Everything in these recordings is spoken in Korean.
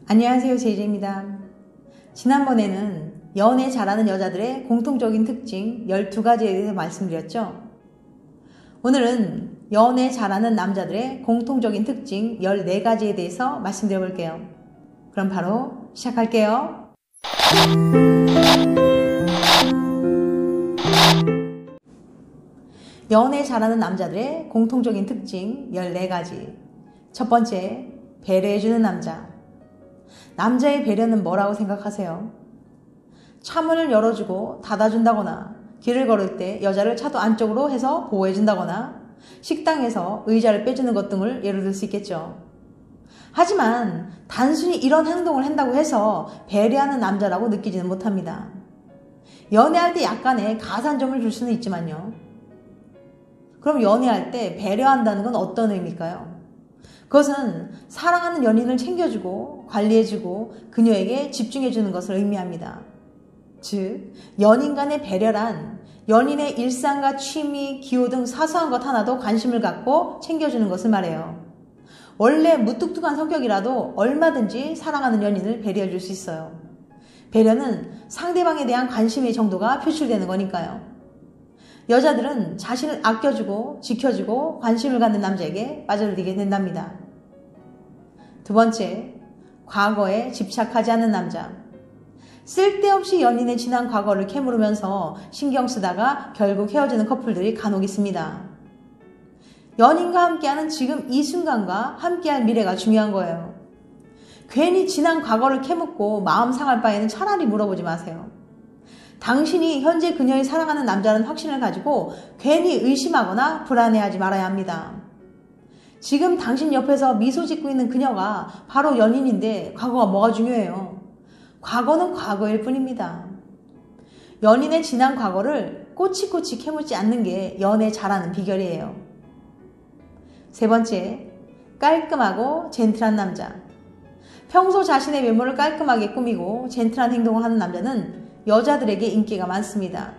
안녕하세요, 제이제입니다. 지난번에는 연애 잘하는 여자들의 공통적인 특징 12가지에 대해서 말씀드렸죠. 오늘은 연애 잘하는 남자들의 공통적인 특징 14가지에 대해서 말씀드려 볼게요. 그럼 바로 시작할게요. 연애 잘하는 남자들의 공통적인 특징 14가지. 첫 번째, 배려해주는 남자. 남자의 배려는 뭐라고 생각하세요? 차문을 열어주고 닫아준다거나, 길을 걸을 때 여자를 차도 안쪽으로 해서 보호해준다거나, 식당에서 의자를 빼주는 것 등을 예로 들 수 있겠죠. 하지만 단순히 이런 행동을 한다고 해서 배려하는 남자라고 느끼지는 못합니다. 연애할 때 약간의 가산점을 줄 수는 있지만요. 그럼 연애할 때 배려한다는 건 어떤 의미일까요? 그것은 사랑하는 연인을 챙겨주고 관리해주고 그녀에게 집중해주는 것을 의미합니다. 즉, 연인 간의 배려란 연인의 일상과 취미, 기호 등 사소한 것 하나도 관심을 갖고 챙겨주는 것을 말해요. 원래 무뚝뚝한 성격이라도 얼마든지 사랑하는 연인을 배려해줄 수 있어요. 배려는 상대방에 대한 관심의 정도가 표출되는 거니까요. 여자들은 자신을 아껴주고 지켜주고 관심을 갖는 남자에게 빠져들게 된답니다. 두 번째, 과거에 집착하지 않는 남자. 쓸데없이 연인의 지난 과거를 캐물으면서 신경 쓰다가 결국 헤어지는 커플들이 간혹 있습니다. 연인과 함께하는 지금 이 순간과 함께할 미래가 중요한 거예요. 괜히 지난 과거를 캐묻고 마음 상할 바에는 차라리 물어보지 마세요. 당신이 현재 그녀의 사랑하는 남자라는 확신을 가지고 괜히 의심하거나 불안해하지 말아야 합니다. 지금 당신 옆에서 미소 짓고 있는 그녀가 바로 연인인데 과거가 뭐가 중요해요? 과거는 과거일 뿐입니다. 연인의 지난 과거를 꼬치꼬치 캐묻지 않는 게 연애 잘하는 비결이에요. 세 번째, 깔끔하고 젠틀한 남자. 평소 자신의 외모를 깔끔하게 꾸미고 젠틀한 행동을 하는 남자는 여자들에게 인기가 많습니다.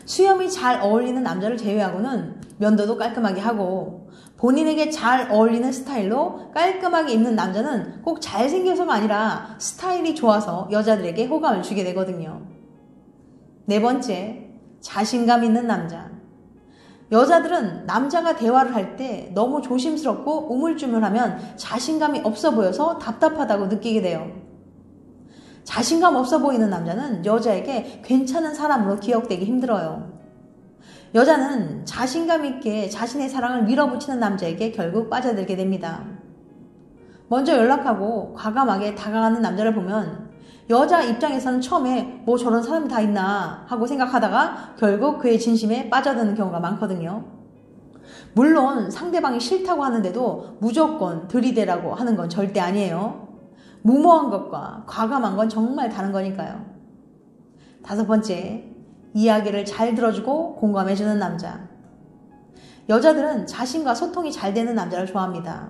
수염이 잘 어울리는 남자를 제외하고는 면도도 깔끔하게 하고 본인에게 잘 어울리는 스타일로 깔끔하게 입는 남자는 꼭 잘생겨서가 아니라 스타일이 좋아서 여자들에게 호감을 주게 되거든요. 네 번째, 자신감 있는 남자. 여자들은 남자가 대화를 할 때 너무 조심스럽고 우물쭈물하면 자신감이 없어 보여서 답답하다고 느끼게 돼요. 자신감 없어 보이는 남자는 여자에게 괜찮은 사람으로 기억되기 힘들어요. 여자는 자신감 있게 자신의 사랑을 밀어붙이는 남자에게 결국 빠져들게 됩니다. 먼저 연락하고 과감하게 다가가는 남자를 보면 여자 입장에서는 처음에 뭐 저런 사람이 다 있나 하고 생각하다가 결국 그의 진심에 빠져드는 경우가 많거든요. 물론 상대방이 싫다고 하는데도 무조건 들이대라고 하는 건 절대 아니에요. 무모한 것과 과감한 건 정말 다른 거니까요. 다섯 번째, 이야기를 잘 들어주고 공감해주는 남자. 여자들은 자신과 소통이 잘 되는 남자를 좋아합니다.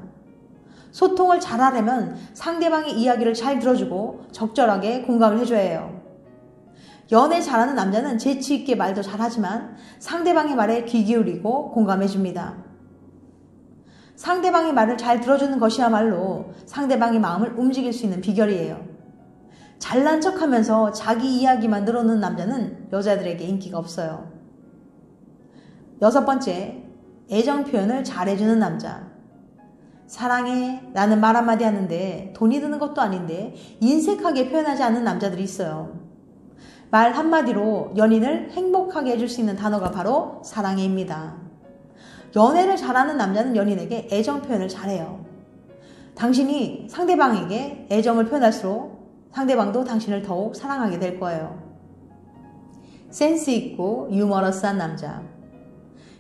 소통을 잘하려면 상대방의 이야기를 잘 들어주고 적절하게 공감을 해줘야 해요. 연애 잘하는 남자는 재치 있게 말도 잘하지만 상대방의 말에 귀 기울이고 공감해줍니다. 상대방의 말을 잘 들어주는 것이야말로 상대방의 마음을 움직일 수 있는 비결이에요. 잘난 척하면서 자기 이야기만 늘어놓는 남자는 여자들에게 인기가 없어요. 여섯 번째, 애정 표현을 잘해주는 남자. 사랑해 라는 말 한마디 하는데 돈이 드는 것도 아닌데 인색하게 표현하지 않는 남자들이 있어요. 말 한마디로 연인을 행복하게 해줄 수 있는 단어가 바로 사랑해입니다. 연애를 잘하는 남자는 연인에게 애정 표현을 잘해요. 당신이 상대방에게 애정을 표현할수록 상대방도 당신을 더욱 사랑하게 될 거예요. 센스 있고 유머러스한 남자.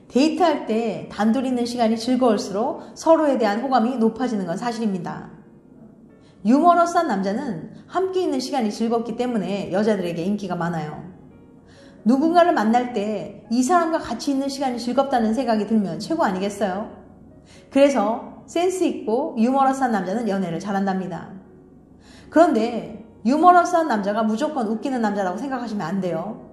데이트할 때 단둘이 있는 시간이 즐거울수록 서로에 대한 호감이 높아지는 건 사실입니다. 유머러스한 남자는 함께 있는 시간이 즐겁기 때문에 여자들에게 인기가 많아요. 누군가를 만날 때 이 사람과 같이 있는 시간이 즐겁다는 생각이 들면 최고 아니겠어요? 그래서 센스 있고 유머러스한 남자는 연애를 잘한답니다. 그런데 유머러스한 남자가 무조건 웃기는 남자라고 생각하시면 안 돼요.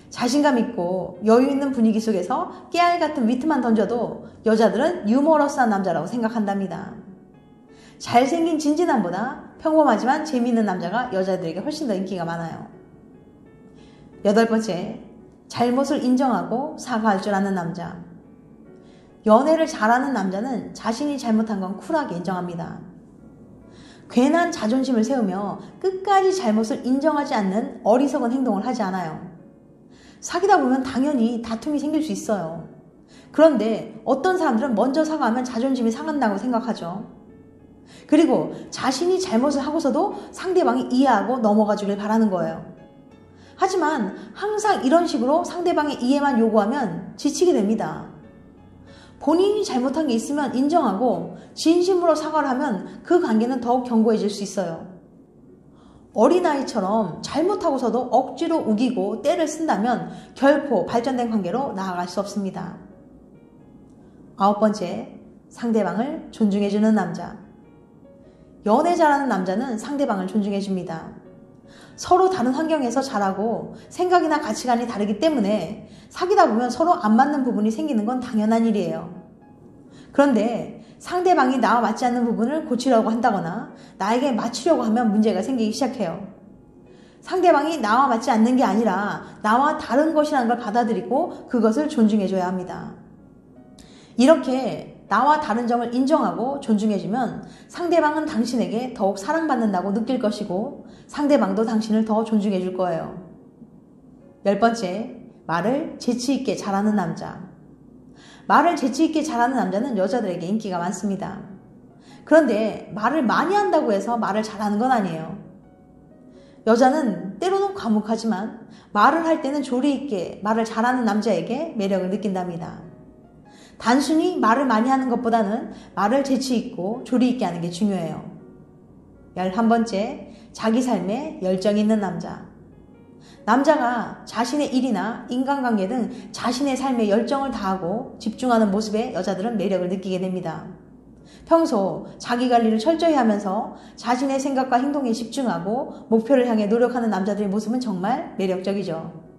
자신감 있고 여유 있는 분위기 속에서 깨알 같은 위트만 던져도 여자들은 유머러스한 남자라고 생각한답니다. 잘생긴 진진남보다 평범하지만 재미있는 남자가 여자들에게 훨씬 더 인기가 많아요. 8번째, 잘못을 인정하고 사과할 줄 아는 남자. 연애를 잘하는 남자는 자신이 잘못한 건 쿨하게 인정합니다. 괜한 자존심을 세우며 끝까지 잘못을 인정하지 않는 어리석은 행동을 하지 않아요. 사귀다 보면 당연히 다툼이 생길 수 있어요. 그런데 어떤 사람들은 먼저 사과하면 자존심이 상한다고 생각하죠. 그리고 자신이 잘못을 하고서도 상대방이 이해하고 넘어가 주길 바라는 거예요. 하지만 항상 이런 식으로 상대방의 이해만 요구하면 지치게 됩니다. 본인이 잘못한 게 있으면 인정하고 진심으로 사과를 하면 그 관계는 더욱 견고해질 수 있어요. 어린아이처럼 잘못하고서도 억지로 우기고 떼를 쓴다면 결코 발전된 관계로 나아갈 수 없습니다. 9번째, 상대방을 존중해주는 남자. 연애 잘하는 남자는 상대방을 존중해줍니다. 서로 다른 환경에서 자라고 생각이나 가치관이 다르기 때문에 사귀다 보면 서로 안 맞는 부분이 생기는 건 당연한 일이에요. 그런데 상대방이 나와 맞지 않는 부분을 고치려고 한다거나 나에게 맞추려고 하면 문제가 생기기 시작해요. 상대방이 나와 맞지 않는 게 아니라 나와 다른 것이라는 걸 받아들이고 그것을 존중해줘야 합니다. 이렇게 나와 다른 점을 인정하고 존중해주면 상대방은 당신에게 더욱 사랑받는다고 느낄 것이고 상대방도 당신을 더 존중해줄 거예요. 10번째, 말을 재치있게 잘하는 남자. 말을 재치있게 잘하는 남자는 여자들에게 인기가 많습니다. 그런데 말을 많이 한다고 해서 말을 잘하는 건 아니에요. 여자는 때로는 과묵하지만 말을 할 때는 조리 있게 말을 잘하는 남자에게 매력을 느낀답니다. 단순히 말을 많이 하는 것보다는 말을 재치 있고 조리 있게 하는 게 중요해요. 11번째, 자기 삶에 열정 있는 남자. 남자가 자신의 일이나 인간관계 등 자신의 삶에 열정을 다하고 집중하는 모습에 여자들은 매력을 느끼게 됩니다. 평소 자기 관리를 철저히 하면서 자신의 생각과 행동에 집중하고 목표를 향해 노력하는 남자들의 모습은 정말 매력적이죠.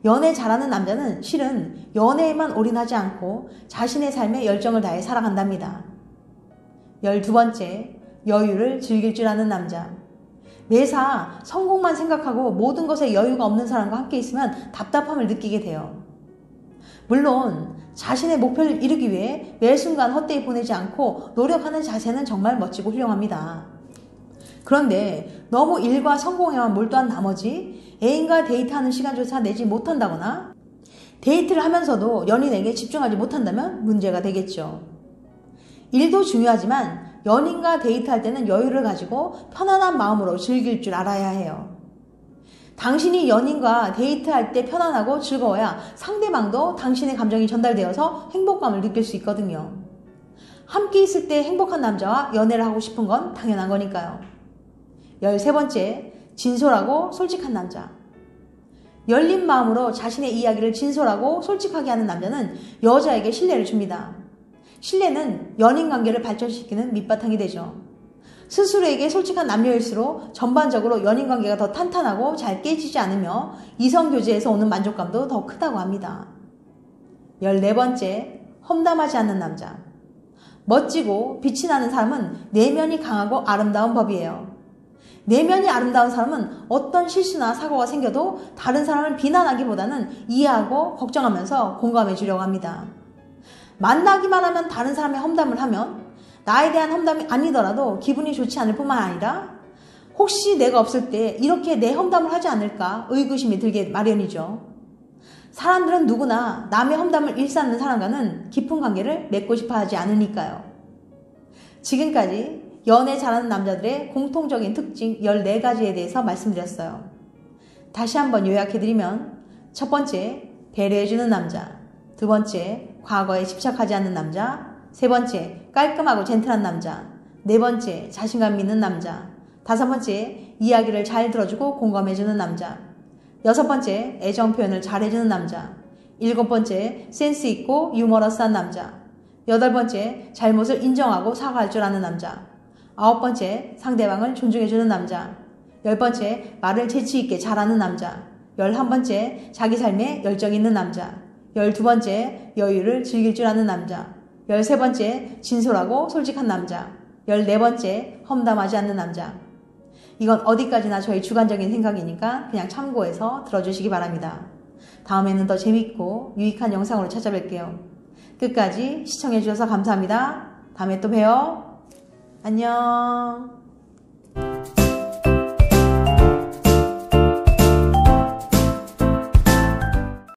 연애 잘하는 남자는 실은 연애에만 올인하지 않고 자신의 삶에 열정을 다해 살아간답니다. 12번째, 여유를 즐길 줄 아는 남자. 매사 성공만 생각하고 모든 것에 여유가 없는 사람과 함께 있으면 답답함을 느끼게 돼요. 물론 자신의 목표를 이루기 위해 매 순간 헛되이 보내지 않고 노력하는 자세는 정말 멋지고 훌륭합니다. 그런데 너무 일과 성공에만 몰두한 나머지 애인과 데이트하는 시간조차 내지 못한다거나 데이트를 하면서도 연인에게 집중하지 못한다면 문제가 되겠죠. 일도 중요하지만 연인과 데이트할 때는 여유를 가지고 편안한 마음으로 즐길 줄 알아야 해요. 당신이 연인과 데이트할 때 편안하고 즐거워야 상대방도 당신의 감정이 전달되어서 행복감을 느낄 수 있거든요. 함께 있을 때 행복한 남자와 연애를 하고 싶은 건 당연한 거니까요. 13번째, 진솔하고 솔직한 남자. 열린 마음으로 자신의 이야기를 진솔하고 솔직하게 하는 남자는 여자에게 신뢰를 줍니다. 신뢰는 연인관계를 발전시키는 밑바탕이 되죠. 스스로에게 솔직한 남녀일수록 전반적으로 연인관계가 더 탄탄하고 잘 깨지지 않으며 이성교제에서 오는 만족감도 더 크다고 합니다. 14번째, 험담하지 않는 남자. 멋지고 빛이 나는 사람은 내면이 강하고 아름다운 법이에요. 내면이 아름다운 사람은 어떤 실수나 사고가 생겨도 다른 사람을 비난하기보다는 이해하고 걱정하면서 공감해 주려고 합니다. 만나기만 하면 다른 사람의 험담을 하면 나에 대한 험담이 아니더라도 기분이 좋지 않을 뿐만 아니라 혹시 내가 없을 때 이렇게 내 험담을 하지 않을까 의구심이 들게 마련이죠. 사람들은 누구나 남의 험담을 일삼는 사람과는 깊은 관계를 맺고 싶어 하지 않으니까요. 지금까지 연애 잘하는 남자들의 공통적인 특징 14가지에 대해서 말씀드렸어요. 다시 한번 요약해드리면 첫 번째, 배려해주는 남자. 두 번째, 과거에 집착하지 않는 남자. 세 번째, 깔끔하고 젠틀한 남자. 네 번째, 자신감 있는 남자. 다섯 번째, 이야기를 잘 들어주고 공감해주는 남자. 여섯 번째, 애정 표현을 잘해주는 남자. 일곱 번째, 센스 있고 유머러스한 남자. 여덟 번째, 잘못을 인정하고 사과할 줄 아는 남자. 아홉 번째, 상대방을 존중해주는 남자. 열 번째, 말을 재치있게 잘하는 남자. 11번째, 자기 삶에 열정 있는 남자. 12번째, 여유를 즐길 줄 아는 남자. 13번째, 진솔하고 솔직한 남자. 14번째, 험담하지 않는 남자. 이건 어디까지나 저희 주관적인 생각이니까 그냥 참고해서 들어주시기 바랍니다. 다음에는 더 재밌고 유익한 영상으로 찾아뵐게요. 끝까지 시청해주셔서 감사합니다. 다음에 또 봬요. 안녕.